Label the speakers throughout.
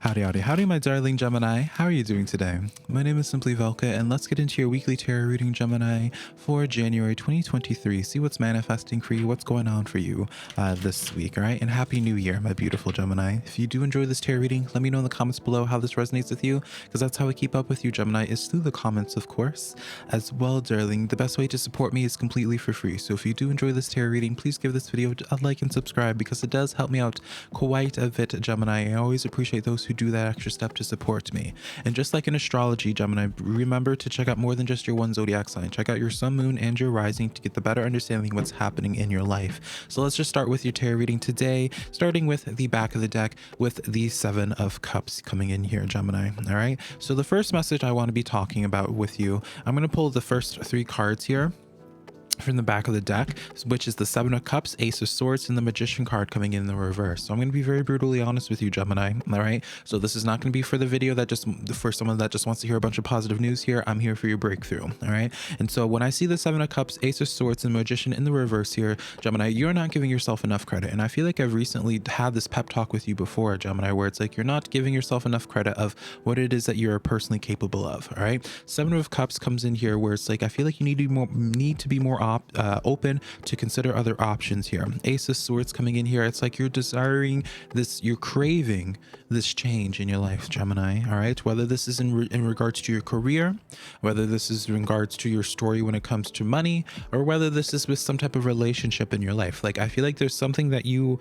Speaker 1: Howdy, my darling Gemini. How are you doing today? My name is SimplyVelca, and let's get into your weekly tarot reading, Gemini, for January 2023. See what's manifesting for you, what's going on for you this week, all right? And Happy New Year, my beautiful Gemini. If you do enjoy this tarot reading, let me know in the comments below how this resonates with you, because that's how I keep up with you, Gemini, is through the comments, of course. As well, darling, the best way to support me is completely for free. So if you do enjoy this tarot reading, please give this video a like and subscribe, because it does help me out quite a bit, Gemini. I always appreciate those who do that extra step to support me. And just like in astrology, Gemini, remember to check out more than just your one zodiac sign. Check out your sun, moon, and your rising to get the better understanding of what's happening in your life. So let's just start with your tarot reading today, starting with the back of the deck with the Seven of Cups coming in here, Gemini. All right, so the first message I want to be talking about with you, I'm going to pull the first three cards here from the back of the deck, which is the Seven of Cups, Ace of Swords, and the Magician card coming in the reverse. So I'm going to be very brutally honest with you, Gemini. All right, so this is not going to be for the video that just for someone that just wants to hear a bunch of positive news here. I'm here for your breakthrough. All right, and so when I see the Seven of Cups, Ace of Swords, and Magician in the reverse here, Gemini, you're not giving yourself enough credit. And I feel like I've recently had this pep talk with you before, Gemini, where it's like you're not giving yourself enough credit of what it is that you're personally capable of. All right, Seven of Cups comes in here where it's like I feel like you need to be more open to consider other options here. Ace of Swords coming in here, it's like you're desiring this, you're craving this change in your life, Gemini. All right, whether this is in regards to your career, whether this is in regards to your story when it comes to money, or whether this is with some type of relationship in your life. Like I feel like there's something that you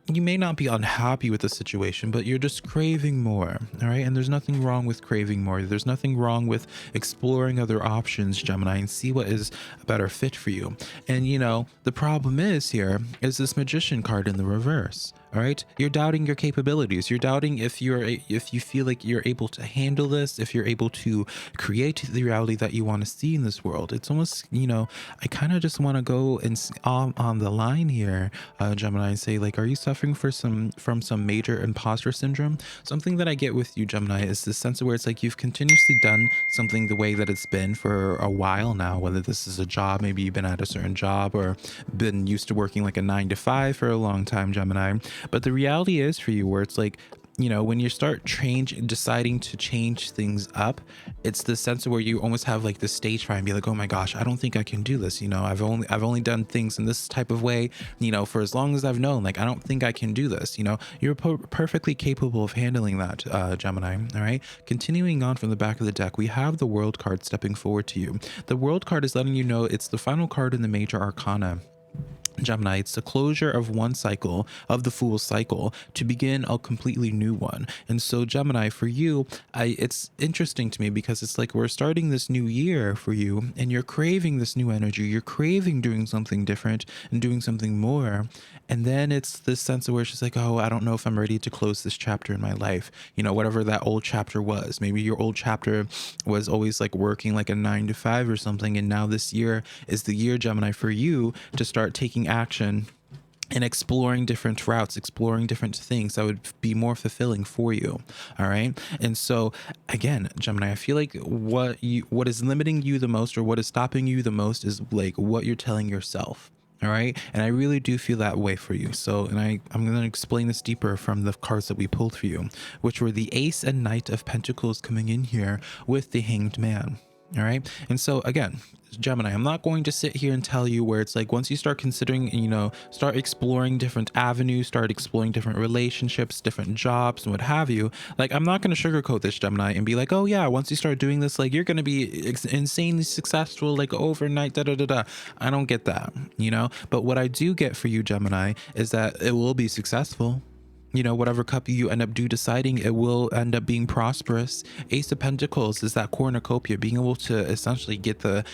Speaker 1: may not be unhappy with the situation, but you're just craving more. All right, and there's nothing wrong with craving more. There's nothing wrong with exploring other options, Gemini, and see what is a better fit for you. And you know, the problem is here is this Magician card in the reverse. All right, you're doubting your capabilities. You're doubting if you feel like you're able to handle this, if you're able to create the reality that you want to see in this world. It's almost, you know, I kind of just want to go and on the line here, Gemini, and say, like, are you suffering from some major imposter syndrome? Something that I get with you, Gemini, is this sense of where it's like you've continuously done something the way that it's been for a while now, whether this is a job, maybe you've been at a certain job or been used to working like a 9 to 5 for a long time, Gemini. But the reality is for you where it's like, you know, when you start deciding to change things up, it's the sense of where you almost have like this stage fright and be like, oh my gosh, I don't think I can do this. You know, I've only done things in this type of way, you know, for as long as I've known. Like, I don't think I can do this. You know, you're perfectly capable of handling that, Gemini. All right, continuing on from the back of the deck, we have the World card stepping forward to you. The World card is letting you know it's the final card in the major arcana, Gemini. It's the closure of one cycle of the Fool's cycle to begin a completely new one. And so, Gemini, for you, it's interesting to me because it's like we're starting this new year for you and you're craving this new energy. You're craving doing something different and doing something more. And then it's this sense of where she's like, oh, I don't know if I'm ready to close this chapter in my life. You know, whatever that old chapter was. Maybe your old chapter was always like working like a 9 to 5 or something. And now this year is the year, Gemini, for you to start taking action and exploring different routes, exploring different things that would be more fulfilling for you. All right. And so again, Gemini, I feel like what is limiting you the most, or what is stopping you the most, is like what you're telling yourself. All right. And I really do feel that way for you. So, and I'm going to explain this deeper from the cards that we pulled for you, which were the Ace and Knight of Pentacles coming in here with the Hanged Man. All right. And so again, Gemini, I'm not going to sit here and tell you where it's like once you start considering, you know, start exploring different avenues, start exploring different relationships, different jobs and what have you. Like, I'm not going to sugarcoat this, Gemini, and be like, oh yeah, once you start doing this, like you're going to be insanely successful, like overnight, da da da da. I don't get that, you know, but what I do get for you, Gemini, is that it will be successful. You know, whatever cup you end up deciding, it will end up being prosperous. Ace of Pentacles is that cornucopia, being able to essentially get the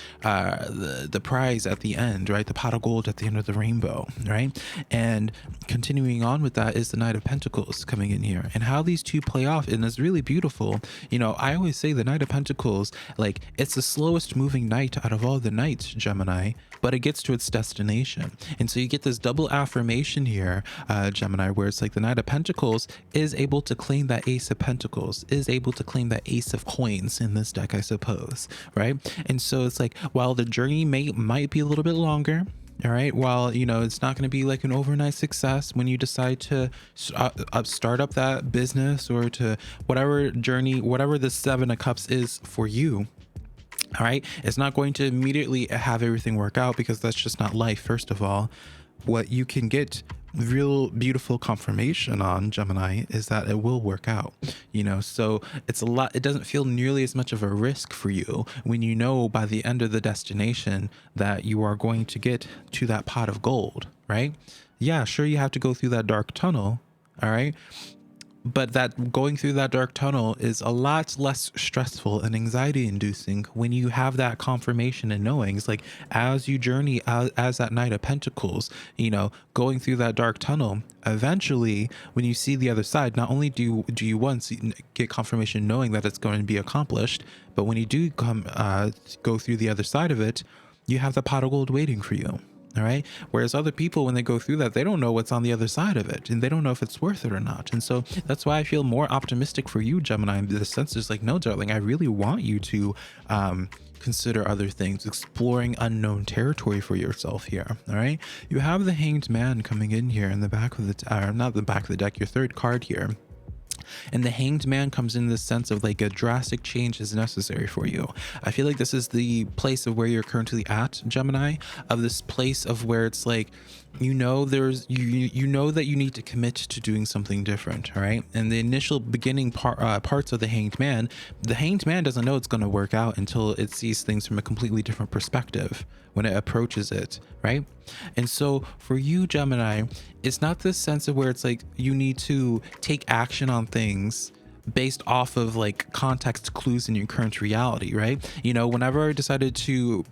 Speaker 1: prize at the end, right? The pot of gold at the end of the rainbow, right? And continuing on with that is the Knight of Pentacles coming in here, and how these two play off, and it's really beautiful. You know, I always say the Knight of Pentacles, like, it's the slowest moving knight out of all the knights, Gemini, but it gets to its destination. And so you get this double affirmation here, Gemini, where it's like the Knight of Pentacles is able to claim that Ace of Pentacles, is able to claim that Ace of Coins in this deck, I suppose, right? And so it's like, while the journey might be a little bit longer, All right. While, it's not going to be like an overnight success when you decide to start up that business or to whatever journey, whatever the Seven of Cups is for you. All right. It's not going to immediately have everything work out, because that's just not life. First of all, what you can get real beautiful confirmation on, Gemini, is that it will work out, so it's a lot. It doesn't feel nearly as much of a risk for you when you know by the end of the destination that you are going to get to that pot of gold, right? Yeah, sure, you have to go through that dark tunnel. All right. But that going through that dark tunnel is a lot less stressful and anxiety inducing when you have that confirmation and knowings. Like, as you journey as that Knight of Pentacles, going through that dark tunnel, eventually when you see the other side, not only do you once get confirmation knowing that it's going to be accomplished, but when you do go through the other side of it, you have the pot of gold waiting for you. All right. Whereas other people, when they go through that, they don't know what's on the other side of it, and they don't know if it's worth it or not. And so that's why I feel more optimistic for you, Gemini. The sense is like, no, darling, I really want you to consider other things, exploring unknown territory for yourself here. All right. You have the Hanged Man coming in here in the back of the not the back of the deck, your third card here. And the Hanged Man comes in this sense of like a drastic change is necessary for you. I feel like this is the place of where you're currently at, Gemini, of this place of where it's like, there's you know that you need to commit to doing something different. All right. And the initial beginning parts of the Hanged Man doesn't know it's going to work out until it sees things from a completely different perspective when it approaches it, right? And so for you, Gemini, it's not this sense of where it's like you need to take action on things based off of like context clues in your current reality, right? Whenever I decided to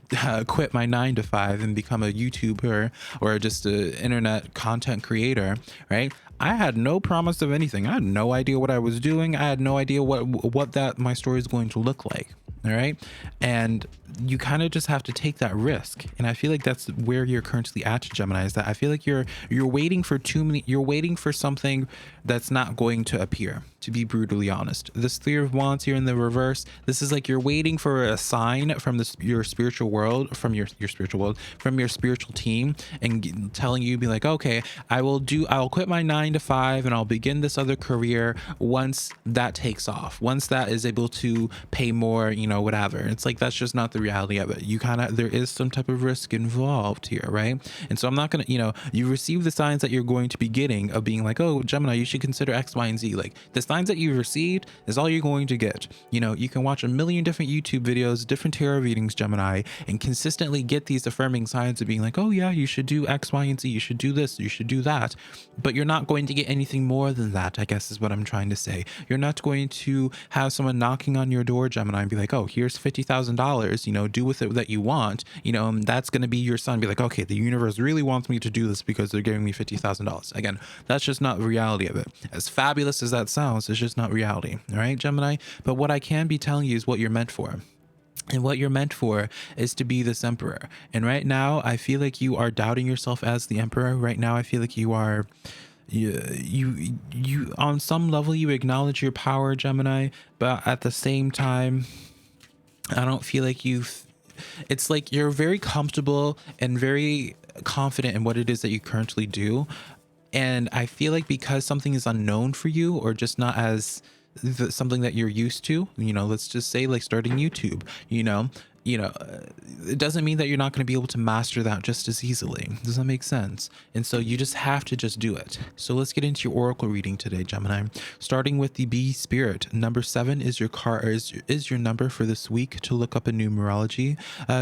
Speaker 1: quit my 9 to 5 and become a YouTuber or just an internet content creator, right? I had no promise of anything. I had no idea what I was doing. I had no idea what that my story is going to look like. All right. And you kind of just have to take that risk. And I feel like that's where you're currently at, Gemini, is that I feel like you're waiting for you're waiting for something that's not going to appear, to be brutally honest. This Three of Wands here in the reverse, this is like you're waiting for a sign from your spiritual world, from your spiritual world, from your spiritual team, and telling you, be like, okay, I'll quit my 9 to 5 and I'll begin this other career once that takes off, once that is able to pay more, whatever. It's like, that's just not the reality of it. There is some type of risk involved here, right? And so I'm not gonna, you receive the signs that you're going to be getting of being like, oh, Gemini, you should consider X, Y, and Z. Like, the signs that you've received is all you're going to get. You can watch a million different YouTube videos, different tarot readings, Gemini, and consistently get these affirming signs of being like, oh yeah, you should do X, Y, and Z. You should do this, you should do that. But you're not going to get anything more than that, I guess is what I'm trying to say. You're not going to have someone knocking on your door, Gemini, and be like, oh, here's $50,000, do with it that you want, and that's going to be your sign. Be like, okay, the universe really wants me to do this because they're giving me $50,000. Again, that's just not the reality of it. As fabulous as that sounds, it's just not reality. All right, Gemini. But what I can be telling you is what you're meant for. And what you're meant for is to be this emperor. And right now, I feel like you are doubting yourself as the emperor. Right now, I feel like you are, you on some level, you acknowledge your power, Gemini, but at the same time, I don't feel like it's like you're very comfortable and very confident in what it is that you currently do. And I feel like because something is unknown for you, or just not as something that you're used to, let's just say like starting YouTube, it doesn't mean that you're not going to be able to master that just as easily. Does that make sense? And so you just have to just do it. So let's get into your oracle reading today, Gemini. Starting with the Bee Spirit. Number 7 is your is your number for this week to look up in numerology,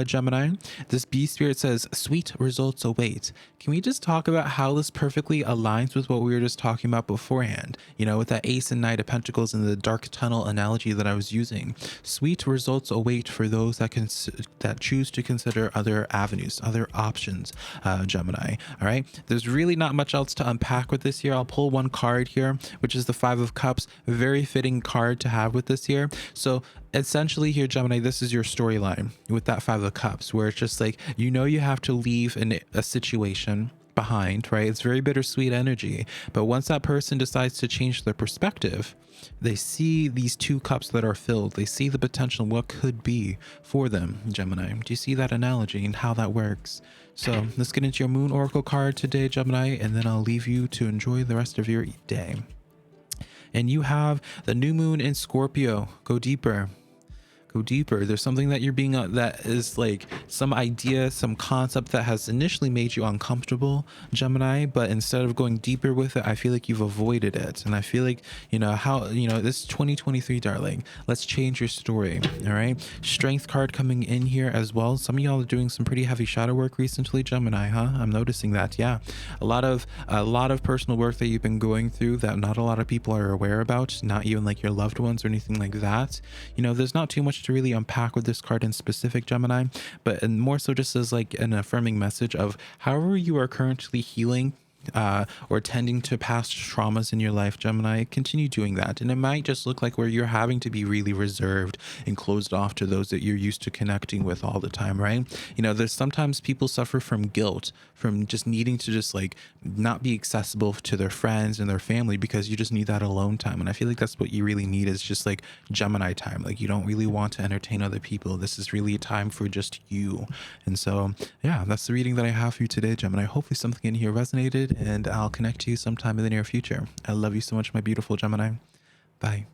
Speaker 1: Gemini. This Bee Spirit says, sweet results await. Can we just talk about how this perfectly aligns with what we were just talking about beforehand? With that Ace and Knight of Pentacles and the dark tunnel analogy that I was using. Sweet results await for those that choose to consider other avenues, other options, Gemini. All right. There's really not much else to unpack with this here. I'll pull one card here, which is the 5 of Cups. Very fitting card to have with this here. So essentially here, Gemini, this is your storyline with that 5 of Cups, where it's just like, you have to leave in a situation behind, right? It's very bittersweet energy. But once that person decides to change their perspective, they see these two cups that are filled. They see the potential, what could be for them, Gemini. Do you see that analogy and how that works? So let's get into your moon oracle card today, Gemini, and then I'll leave you to enjoy the rest of your day. And you have the new moon in Scorpio. Go deeper. Go deeper. There's something that you're being that is like some idea, some concept that has initially made you uncomfortable, Gemini, but instead of going deeper with it, I feel like you've avoided it. And I feel like, this is 2023, darling. Let's change your story. All right. Strength card coming in here as well. Some of y'all are doing some pretty heavy shadow work recently, Gemini, huh? I'm noticing that. Yeah. A lot of personal work that you've been going through that not a lot of people are aware about, not even like your loved ones or anything like that. There's not too much to really unpack with this card in specific, Gemini, but and more so just as like an affirming message of however you are currently healing or tending to past traumas in your life, Gemini, continue doing that. And it might just look like where you're having to be really reserved and closed off to those that you're used to connecting with all the time, right? There's sometimes people suffer from guilt, from just needing to just like not be accessible to their friends and their family because you just need that alone time. And I feel like that's what you really need, is just like Gemini time. Like you don't really want to entertain other people. This is really a time for just you. And so, yeah, that's the reading that I have for you today, Gemini. Hopefully something in here resonated, and I'll connect to you sometime in the near future. I love you so much, my beautiful Gemini. Bye.